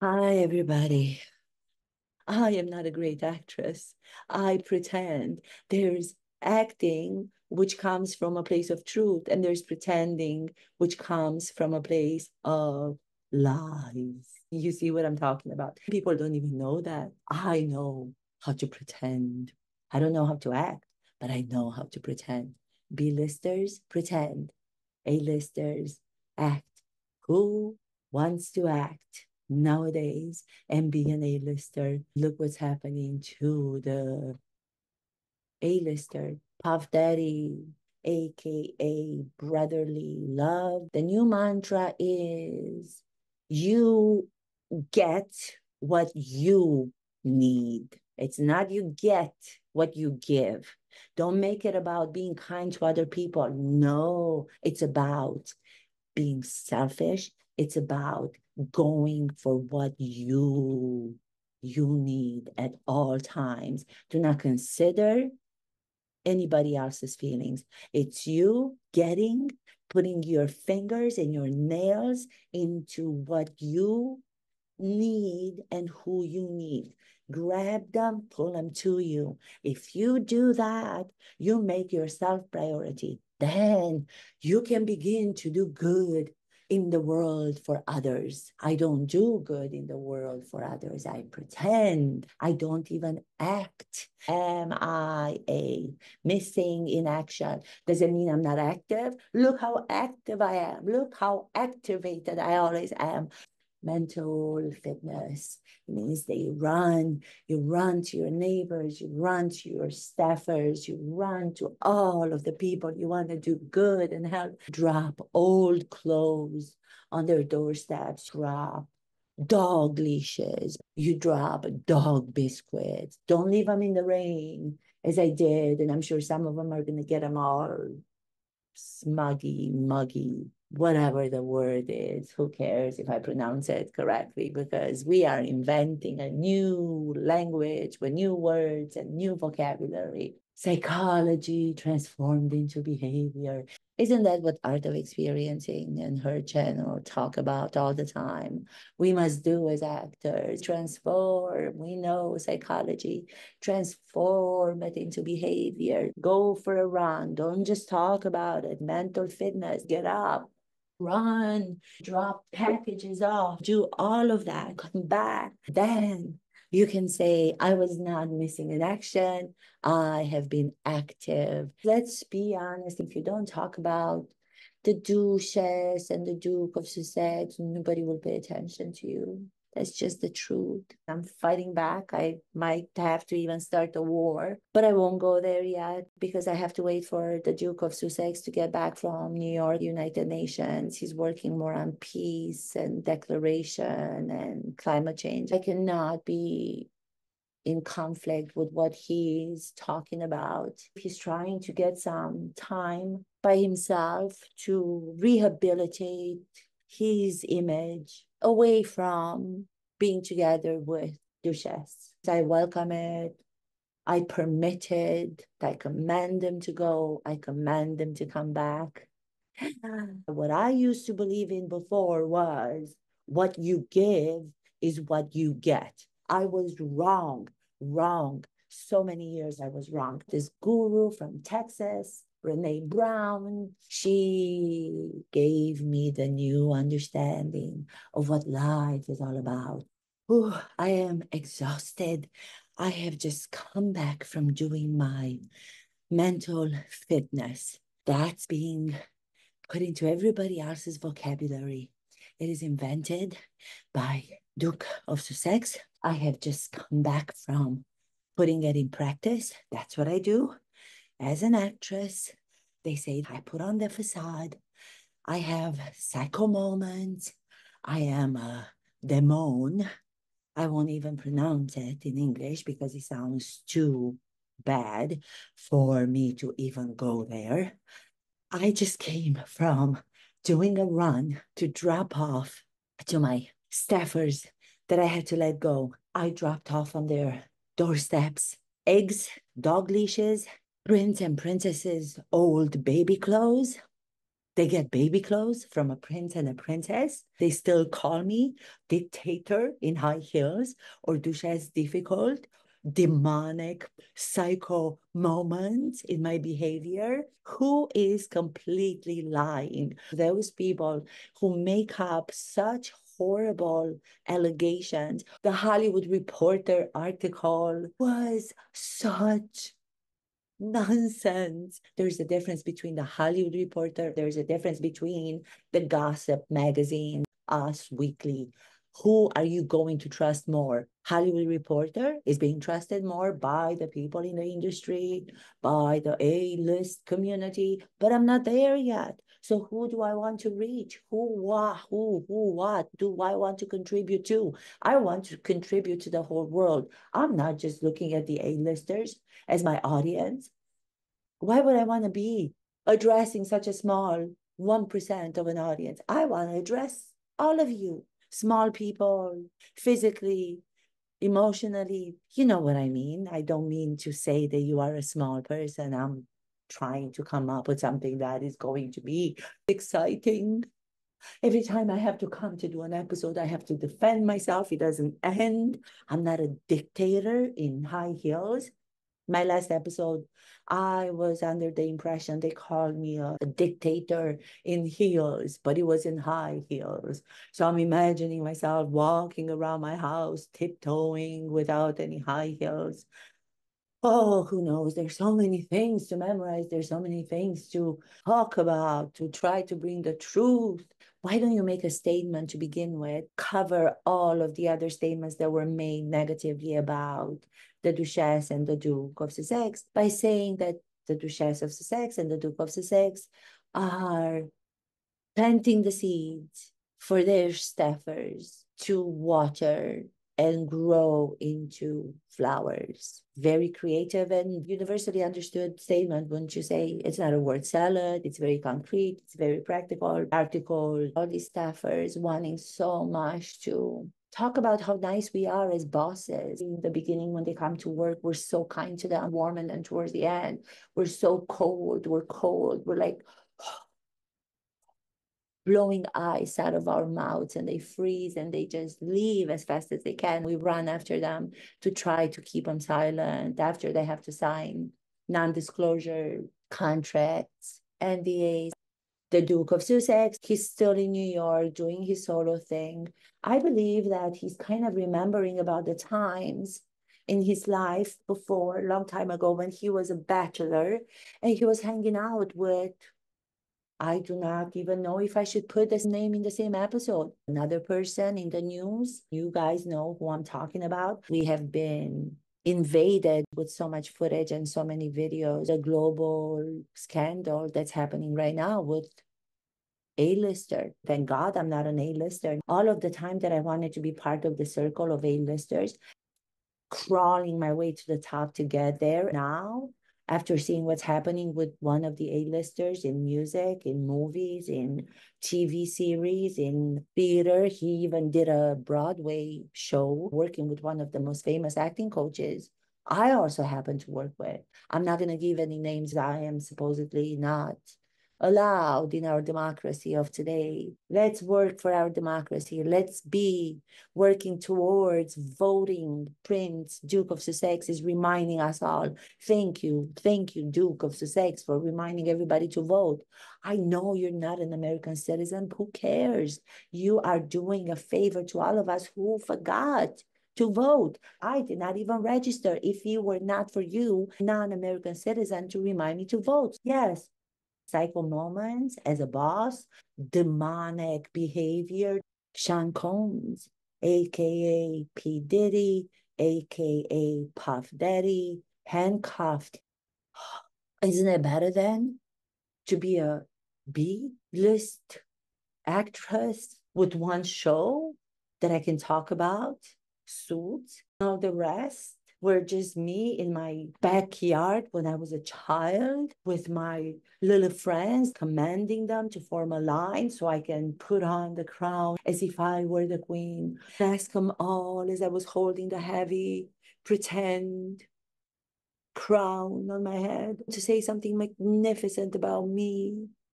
Hi, everybody. I am not a great actress. I pretend. There's acting, which comes from a place of truth, and there's pretending, which comes from a place of lies. You see what I'm talking about? People don't even know that. I know how to pretend. I don't know how to act, but I know how to pretend. B-listers pretend. A-listers act. Who wants to act nowadays and be an A-lister? Look what's happening to the A-lister. Puff Daddy, aka brotherly love. The new mantra is you get what you need. It's not you get what you give. Don't make it about being kind to other people. No, it's about being selfish. It's about going for what you need at all times. Do not consider anybody else's feelings. It's you putting your fingers and your nails into what you need and who you need. Grab them, pull them to you. If you do that, you make yourself priority. Then you can begin to do good in the world for others. I don't do good in the world for others. I pretend. I don't even act. Am I a missing in action? Does it mean I'm not active? Look how active I am. Look how activated I always am. Mental fitness means that you run to your neighbors, you run to your staffers, you run to all of the people you want to do good and help. Drop old clothes on their doorsteps, drop dog leashes, you drop dog biscuits. Don't leave them in the rain, as I did. And I'm sure some of them are going to get them all smuggy, muggy, whatever the word is. Who cares if I pronounce it correctly? Because we are inventing a new language with new words and new vocabulary. Psychology transformed into behavior. Isn't that what Art of Experiencing and her channel talk about all the time? We must do as actors, transform. We know psychology, transform it into behavior. Go for a run. Don't just talk about it. Mental fitness, get up, run, drop packages off, do all of that, come back. Then you can say, I was not missing in action. I have been active. Let's be honest, if you don't talk about the Duchesse and the Duke of Sussex, nobody will pay attention to you. That's just the truth. I'm fighting back. I might have to even start a war, but I won't go there yet because I have to wait for the Duke of Sussex to get back from New York, United Nations. He's working more on peace and declaration and climate change. I cannot be in conflict with what he's talking about. He's trying to get some time by himself to rehabilitate his image away from being together with Duchesse. I welcome it. I permit it. I command them to go. I command them to come back. What I used to believe in before was what you give is what you get. I was wrong, wrong. So many years I was wrong. This guru from Texas, Renee Brown, she gave me the new understanding of what life is all about. Ooh, I am exhausted. I have just come back from doing my mental fitness. That's being put into everybody else's vocabulary. It is invented by Duke of Sussex. I have just come back from putting it in practice. That's what I do as an actress. They say I put on the facade. I have psycho moments. I am a demon. I won't even pronounce it in English because it sounds too bad for me to even go there. I just came from doing a run to drop off to my staffers that I had to let go. I dropped off on their doorsteps eggs, dog leashes, prince and princesses' old baby clothes, They get baby clothes from a prince and a princess. They still call me dictator in high heels or Duchesse difficult, demonic, psycho moments in my behavior. Who is completely lying? Those people who make up such horrible allegations. The Hollywood Reporter article was such nonsense. There's a difference between the Hollywood Reporter, there's a difference between the gossip magazine, Us Weekly. Who are you going to trust more? Hollywood Reporter is being trusted more by the people in the industry, by the A-list community, but I'm not there yet. So who do I want to reach? What do I want to contribute to? I want to contribute to the whole world. I'm not just looking at the A-listers as my audience. Why would I want to be addressing such a small 1% of an audience? I want to address all of you, small people, physically, emotionally. You know what I mean? I don't mean to say that you are a small person. I'm trying to come up with something that is going to be exciting. Every time I have to come to do an episode, I have to defend myself. It doesn't end. I'm not a dictator in high heels. My last episode, I was under the impression they called me a dictator in heels, but it was in high heels. So I'm imagining myself walking around my house, tiptoeing without any high heels. Oh, who knows? There's so many things to memorize. There's so many things to talk about, to try to bring the truth. Why don't you make a statement to begin with? Cover all of the other statements that were made negatively about the Duchesse and the Duke of Sussex by saying that the Duchesse of Sussex and the Duke of Sussex are planting the seeds for their staffers to water and grow into flowers. Very creative and universally understood statement, wouldn't you say? It's not a word salad, it's very concrete, it's very practical. Article, all these staffers wanting so much to talk about how nice we are as bosses. In the beginning, when they come to work, we're so kind to them, warm, and then towards the end, we're so cold, we're cold, we're like, blowing ice out of our mouths and they freeze and they just leave as fast as they can. We run after them to try to keep them silent after they have to sign non-disclosure contracts, NDAs. The Duke of Sussex, he's still in New York doing his solo thing. I believe that he's kind of remembering about the times in his life before, a long time ago, when he was a bachelor and he was hanging out with, I do not even know if I should put this name in the same episode. Another person in the news, you guys know who I'm talking about. We have been invaded with so much footage and so many videos. A global scandal that's happening right now with A-lister. Thank God I'm not an A-lister. All of the time that I wanted to be part of the circle of A-listers, crawling my way to the top to get there. Now, after seeing what's happening with one of the A-listers in music, in movies, in TV series, in theater, he even did a Broadway show working with one of the most famous acting coaches I also happen to work with. I'm not going to give any names. I am supposedly not allowed in our democracy of today. Let's work for our democracy. Let's be working towards voting. Prince Duke of Sussex is reminding us all, thank you, Duke of Sussex, for reminding everybody to vote. I know you're not an American citizen. Who cares? You are doing a favor to all of us who forgot to vote. I did not even register if it were not for you, non-American citizen, to remind me to vote. Yes, psycho moments as a boss, demonic behavior. Sean Combs, aka P. Diddy, aka Puff Daddy, handcuffed. Isn't it better then to be a B-list actress with one show that I can talk about? Suits. All the rest were just me in my backyard when I was a child with my little friends, commanding them to form a line so I can put on the crown as if I were the queen. Ask them all as I was holding the heavy pretend crown on my head to say something magnificent about me.